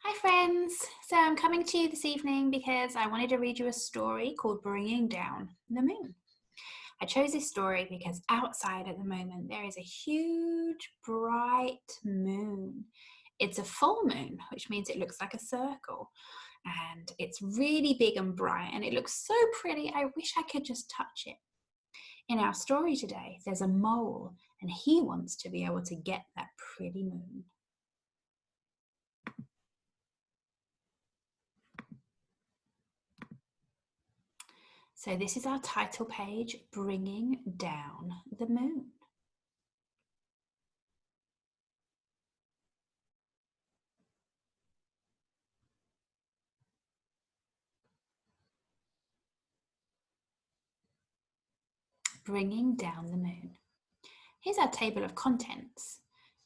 Hi friends! So I'm coming to you this evening because I wanted to read you a story called Bringing Down the Moon. I chose this story because outside at the moment there is a huge bright moon. It's a full moon, which means it looks like a circle, and it's really big and bright and it looks so pretty. I wish I could just touch it. In our story today, there's a mole and he wants to be able to get that pretty moon. So this is our title page, Bringing Down the Moon. Bringing Down the Moon. Here's our table of contents.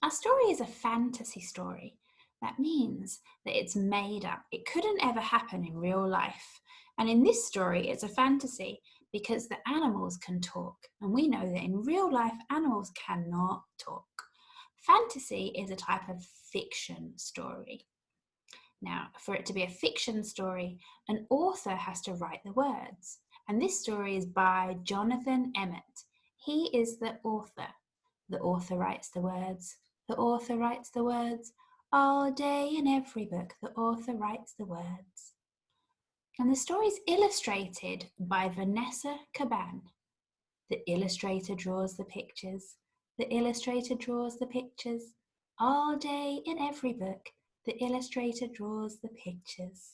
Our story is a fantasy story. That means that it's made up. It couldn't ever happen in real life. And in this story, it's a fantasy because the animals can talk. And we know that in real life, animals cannot talk. Fantasy is a type of fiction story. Now, for it to be a fiction story, an author has to write the words. And this story is by Jonathan Emmett. He is the author. The author writes the words. The author writes the words. All day in every book, the author writes the words. And the story is illustrated by Vanessa Caban. The illustrator draws the pictures. The illustrator draws the pictures. All day in every book, the illustrator draws the pictures.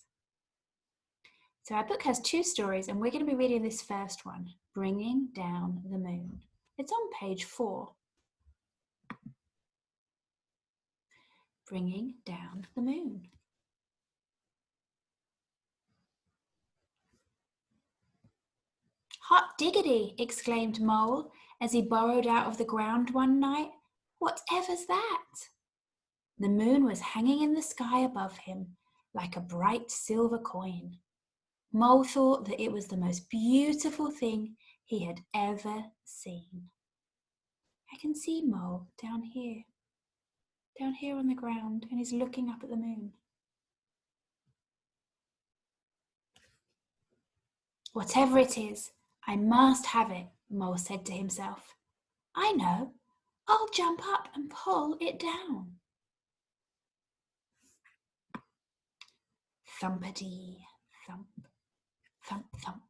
So our book has two stories and we're going to be reading this first one, Bringing Down the Moon. It's on page 4. Bringing Down the Moon. Hot diggity, exclaimed Mole as he burrowed out of the ground one night. Whatever's that? The moon was hanging in the sky above him like a bright silver coin. Mole thought that it was the most beautiful thing he had ever seen. I can see Mole down here on the ground, and he's looking up at the moon. Whatever it is, I must have it, Mole said to himself. I know, I'll jump up and pull it down. Thumpity, thump, thump, thump,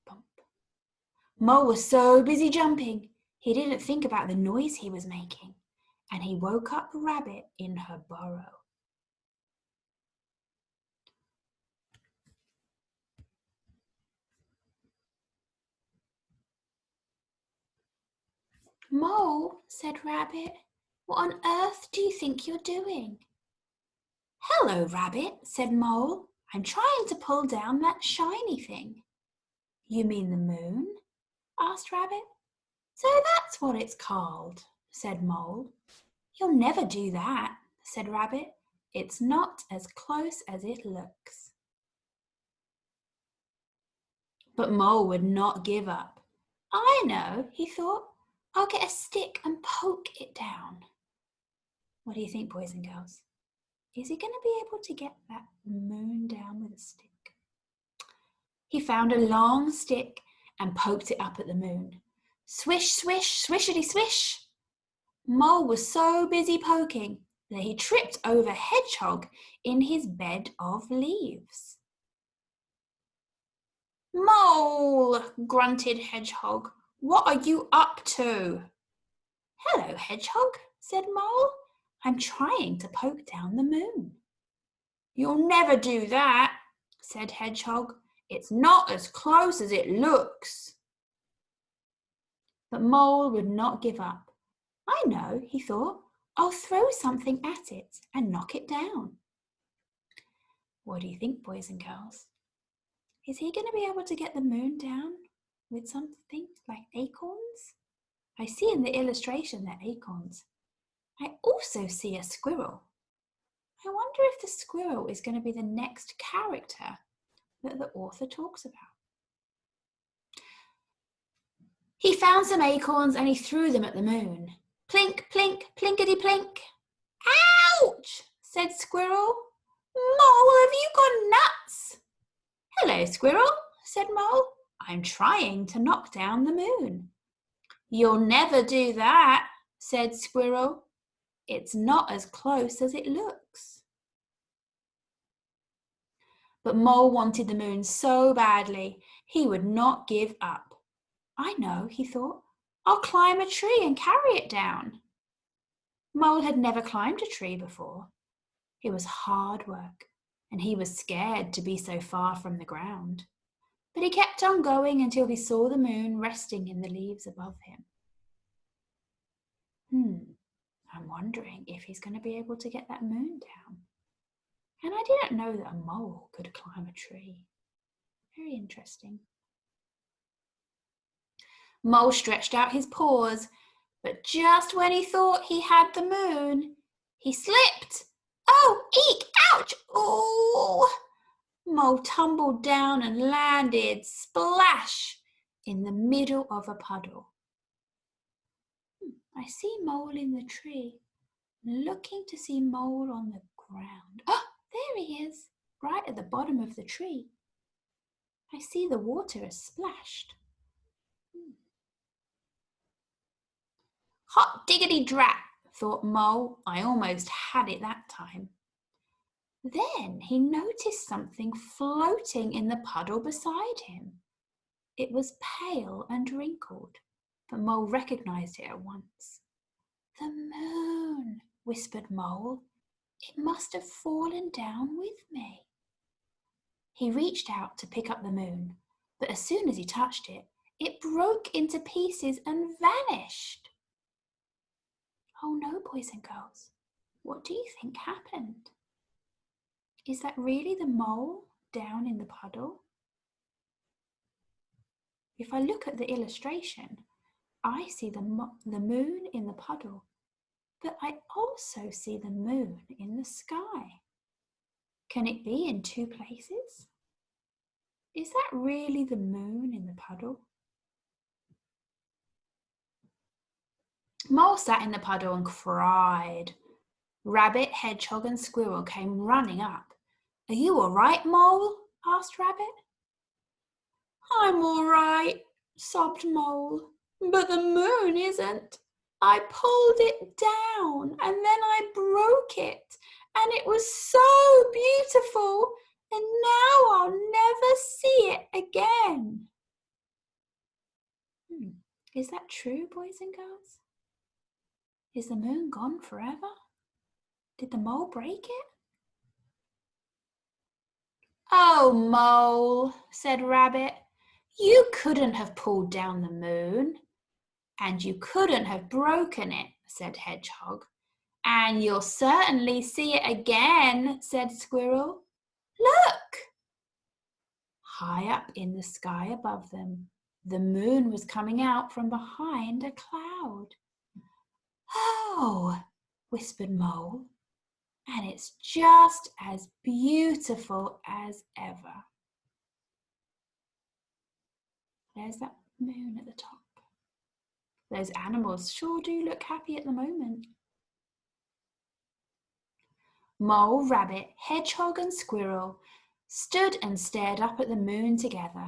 bump. Mole was so busy jumping, he didn't think about the noise he was making, and he woke up Rabbit in her burrow. Mole, said Rabbit, what on earth do you think you're doing? Hello, Rabbit, said Mole. I'm trying to pull down that shiny thing. You mean the moon? Asked Rabbit. So that's what it's called, said Mole. You'll never do that, said Rabbit. It's not as close as it looks. But Mole would not give up. I know, he thought. I'll get a stick and poke it down. What do you think, boys and girls? Is he going to be able to get that moon down with a stick? He found a long stick and poked it up at the moon. Swish, swish, swishity swish. Mole was so busy poking that he tripped over Hedgehog in his bed of leaves. Mole, grunted Hedgehog, what are you up to? Hello, Hedgehog, said Mole. I'm trying to poke down the moon. You'll never do that, said Hedgehog. It's not as close as it looks. But Mole would not give up. I know, he thought. I'll throw something at it and knock it down. What do you think, boys and girls? Is he going to be able to get the moon down with something like acorns? I see in the illustration they're acorns. I also see a squirrel. I wonder if the squirrel is going to be the next character that the author talks about. He found some acorns and he threw them at the moon. Plink, plink, plinkety, plink. Ouch, said Squirrel. Mole, have you gone nuts? Hello, Squirrel, said Mole. I'm trying to knock down the moon. You'll never do that, said Squirrel. It's not as close as it looks. But Mole wanted the moon so badly, he would not give up. I know, he thought. I'll climb a tree and carry it down. Mole had never climbed a tree before. It was hard work, and he was scared to be so far from the ground. But he kept on going until he saw the moon resting in the leaves above him. I'm wondering if he's going to be able to get that moon down. And I didn't know that a mole could climb a tree. Very interesting. Mole stretched out his paws, but just when he thought he had the moon, he slipped. Oh, eek, ouch, oh! Mole tumbled down and landed, splash, in the middle of a puddle. I see Mole in the tree, looking to see Mole on the ground. Oh, there he is, right at the bottom of the tree. I see the water has splashed. Hot diggity drat, thought Mole. I almost had it that time. Then he noticed something floating in the puddle beside him. It was pale and wrinkled, but Mole recognized it at once. The moon, whispered Mole. It must have fallen down with me. He reached out to pick up the moon, but as soon as he touched it, it broke into pieces and vanished. Oh no, boys and girls, what do you think happened? Is that really the mole down in the puddle? If I look at the illustration, I see the moon in the puddle, but I also see the moon in the sky. Can it be in two places? Is that really the moon in the puddle? Mole sat in the puddle and cried. Rabbit, Hedgehog and Squirrel came running up. Are you all right, Mole? Asked Rabbit. I'm all right, sobbed Mole, but the moon isn't. I pulled it down and then I broke it, and it was so beautiful, and now I'll never see it again. Is that true, boys and girls? Is the moon gone forever? Did the mole break it? Oh, Mole, said Rabbit, you couldn't have pulled down the moon. And you couldn't have broken it, said Hedgehog. And you'll certainly see it again, said Squirrel. Look! High up in the sky above them, the moon was coming out from behind a cloud. Oh, whispered Mole, and it's just as beautiful as ever. There's that moon at the top. Those animals sure do look happy at the moment. Mole, Rabbit, Hedgehog and Squirrel stood and stared up at the moon together.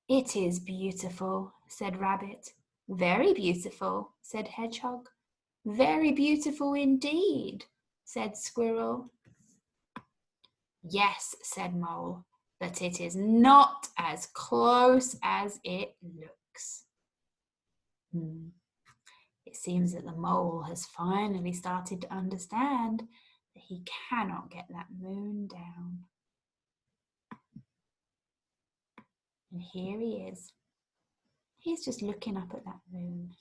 It is beautiful, said Rabbit. Very beautiful, said Hedgehog. Very beautiful indeed, said Squirrel. Yes, said Mole, but it is not as close as it looks. It seems that the mole has finally started to understand that he cannot get that moon down. And here he is. He's just looking up at that moon.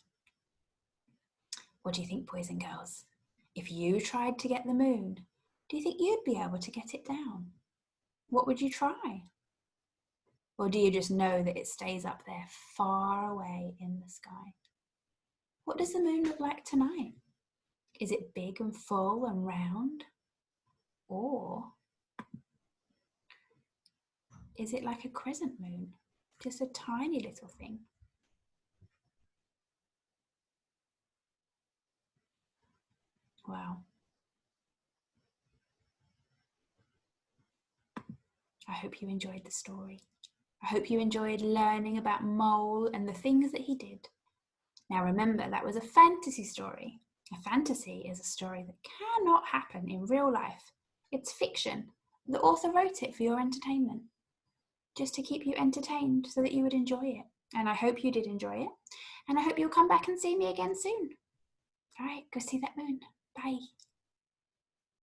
What do you think, boys and girls? If you tried to get the moon, do you think you'd be able to get it down? What would you try? Or do you just know that it stays up there far away in the sky? What does the moon look like tonight? Is it big and full and round? Or is it like a crescent moon? Just a tiny little thing? Wow. I hope you enjoyed the story. I hope you enjoyed learning about Mole and the things that he did. Now remember, that was a fantasy story. A fantasy is a story that cannot happen in real life. It's fiction. The author wrote it for your entertainment, just to keep you entertained so that you would enjoy it. And I hope you did enjoy it. And I hope you'll come back and see me again soon. All right, go see that moon. Bye.